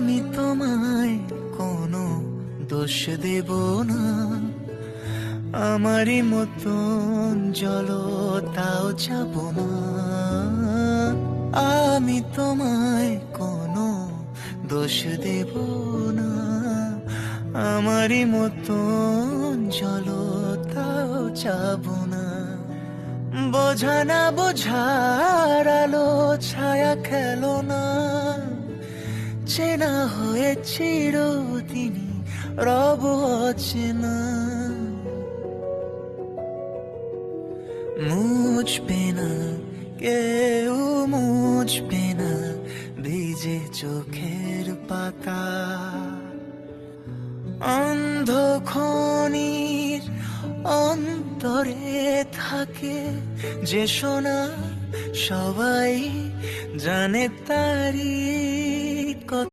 আমি তোমায় কোনো দোষ দেব না, আমারই মতন জলতাও যাব না। আমি তোমায় কোনো দোষ দেব না, আমারই মতন জলতাও যাব না। বোঝা না বোঝার আলো ছায়া খেলো না, চেনা হয়ে চিরদিনই রব অচেনা। মুছবে না কেউ, মুছবে না ভিজে চোখের পাতা। অন্ধখনির অন্তরে থাকে যে সোনা, সবাই জানে তারি কথা।